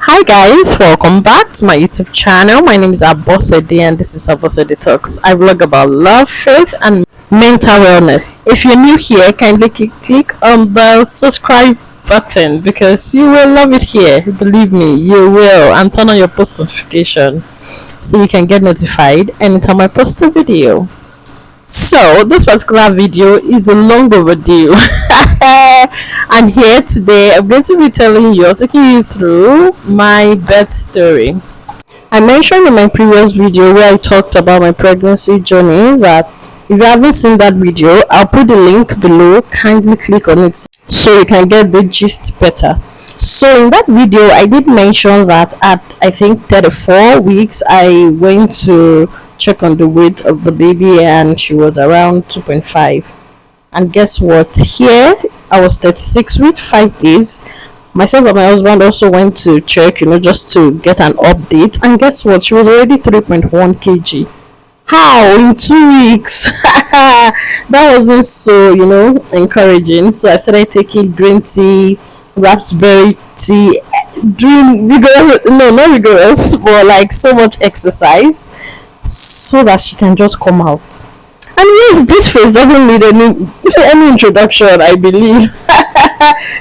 Hi guys, welcome back to my YouTube channel. My name is Abosede and this is Abosede Talks. I vlog about love, faith and mental wellness. If you're new here, kindly click on the subscribe button because you will love it here. Believe me, you will. And turn on your post notification so you can get notified anytime I post a video. So this particular video is a long overdue. And here today I'm going to be taking you through my birth story. I mentioned in my previous video where I talked about my pregnancy journey that if you haven't seen that video, I'll put the link below. Kindly click on it so you can get the gist better. So in that video I did mention that at I think 34 weeks I went to check on the weight of the baby and she was around 2.5. And guess what, here I was 36 weeks 5 days. Myself and my husband also went to check, just to get an update, and guess what, she was already 3.1 kg. How in 2 weeks? That wasn't so encouraging. So I started taking green tea, raspberry tea, doing rigorous, no, not rigorous, but like so much exercise so that she can just come out. And yes, this face doesn't need any introduction, I believe.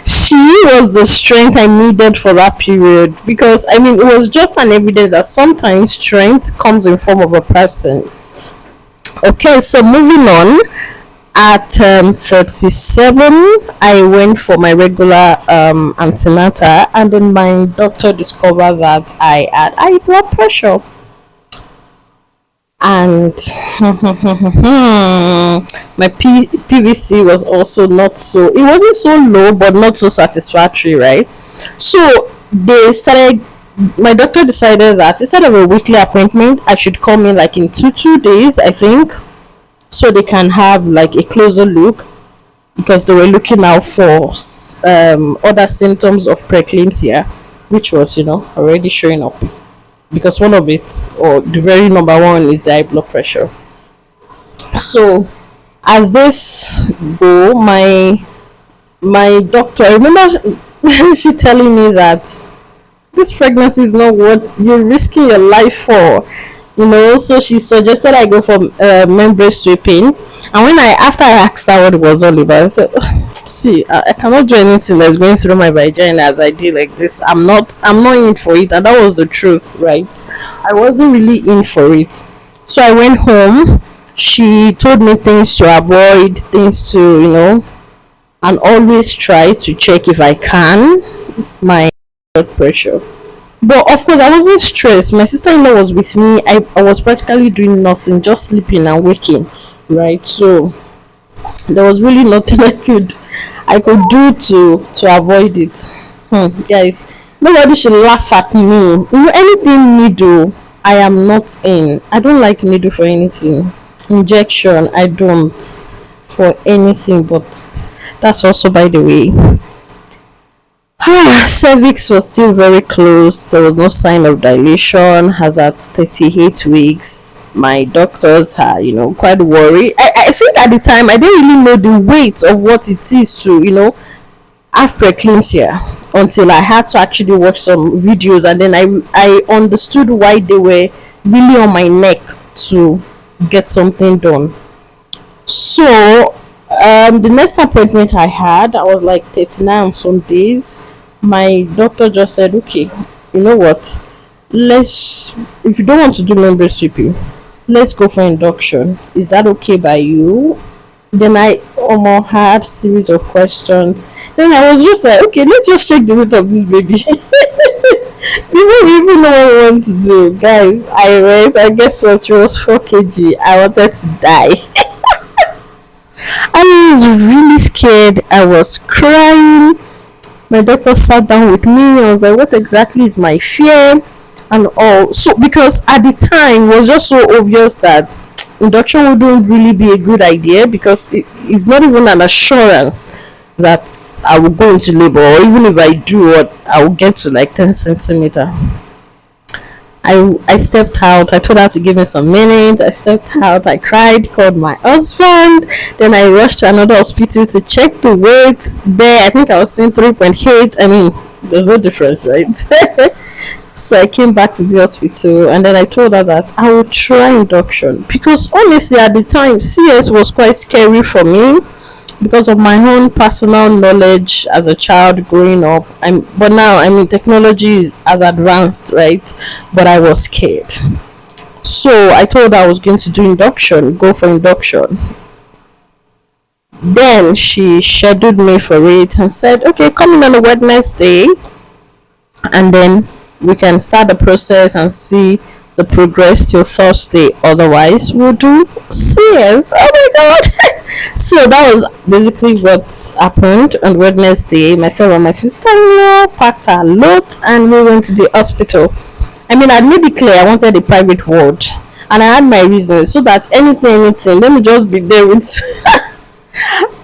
She was the strength I needed for that period, because it was just an evidence that sometimes strength comes in form of a person. Okay, so moving on. At 37, I went for my regular antenatal, and then my doctor discovered that I had high blood pressure. And my PVC was also not so, it wasn't so low but not so satisfactory, right? So my doctor decided that instead of a weekly appointment I should come in like in two days, I think, so they can have like a closer look, because they were looking out for other symptoms of preeclampsia, which was already showing up, because one of it, or the very number one, is the high blood pressure. So as this go, my doctor, I remember she telling me that this pregnancy is not what you're risking your life for, so she suggested I go for membrane sweeping. And when after I asked her what it was all about, I said, see, I cannot do anything that's going through my vagina as I did like this. I'm not in for it. And that was the truth, right? I wasn't really in for it. So I went home. She told me things to avoid, things to, and always try to check if I can my blood pressure. But of course I wasn't stressed. My sister-in-law was with me. I was practically doing nothing, just sleeping and waking, right? So there was really nothing I could do to avoid it. Guys, nobody should laugh at me. Anything needle, I am not in. I don't like needle for anything. Injection, I don't for anything. But that's also by the way. Cervix was still very closed. There was no sign of dilation. As at 38 weeks, my doctors are, quite worried. I think at the time I didn't really know the weight of what it is to, have preeclampsia until I had to actually watch some videos, and then I understood why they were really on my neck to get something done. So the next appointment I had, I was like 39 on some days. My doctor just said, okay, you know what, if you don't want to do membrane sweeping, let's go for induction. Is that okay by you? Then I almost had series of questions. Then I was just like, okay, let's just check the weight of this baby. Before we even know what we want to do, guys, I guess what, it was 4 kg. I wanted to die. I was really scared. I was crying. My doctor sat down with me. I was like, what exactly is my fear and all? So because at the time it was just so obvious that induction wouldn't really be a good idea, because it's not even an assurance that I will go into labor, or even if I do, I will get to like 10 centimeter. I stepped out. I told her to give me some minutes. I stepped out. I cried, called my husband. Then I rushed to another hospital to check the weight. There, I think I was saying 3.8. There's no difference, right? So I came back to the hospital and then I told her that I would try induction because honestly at the time CS was quite scary for me because of my own personal knowledge as a child growing up. But now I mean technology has advanced, right? But I was scared. So I told her I was going to do induction, go for induction. Then she scheduled me for it and said, okay, come in on a Wednesday and then we can start the process and see the progress till Thursday. Otherwise, we'll do CS. Oh my god! So that was basically what happened on Wednesday. Myself and my sister-in-law packed our lot and we went to the hospital. I mean, I made it clear I wanted a private ward, and I had my reasons so that anything, let me just be there with.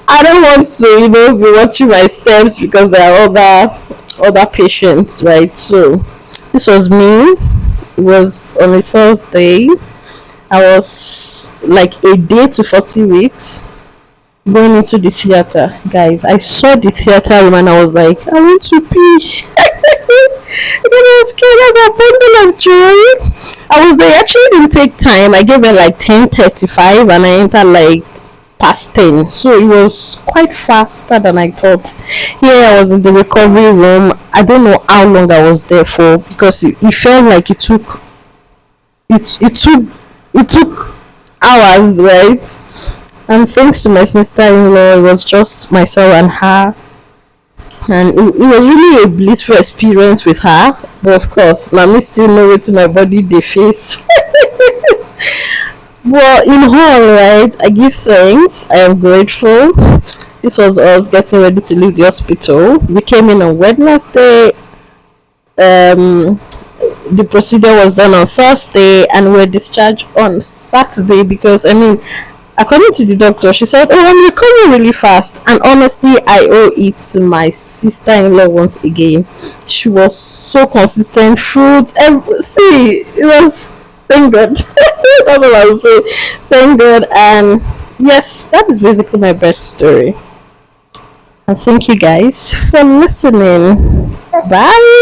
I don't want to, be watching my steps because there are other patients, right? So this was me. It was on a Thursday. I was like a day to 40 weeks going into the theater. Guys, I saw the theater room and I was like, I want to pee. And I was scared as a bundle of joy. I was there, actually didn't take time. I gave it like 10:35 and I entered like past 10, so it was quite faster than I thought. Here I was in the recovery room. I don't know how long I was there for because it felt like it took hours, right? And thanks to my sister-in-law, it was just myself and her, and it was really a blissful experience with her. But of course now me still know wetin my body dey face. Well, in all, right, I give thanks. I am grateful. This was us getting ready to leave the hospital. We came in on Wednesday. Um, the procedure was done on Thursday, and we were discharged on Saturday because, I mean, according to the doctor, she said, "Oh, I'm recovering really fast." And honestly, I owe it to my sister-in-law once again. She was so consistent. Fruits, see, it was, thank God. That's all I will say. Thank God. And yes, that is basically my best story. And thank you guys for listening. Bye.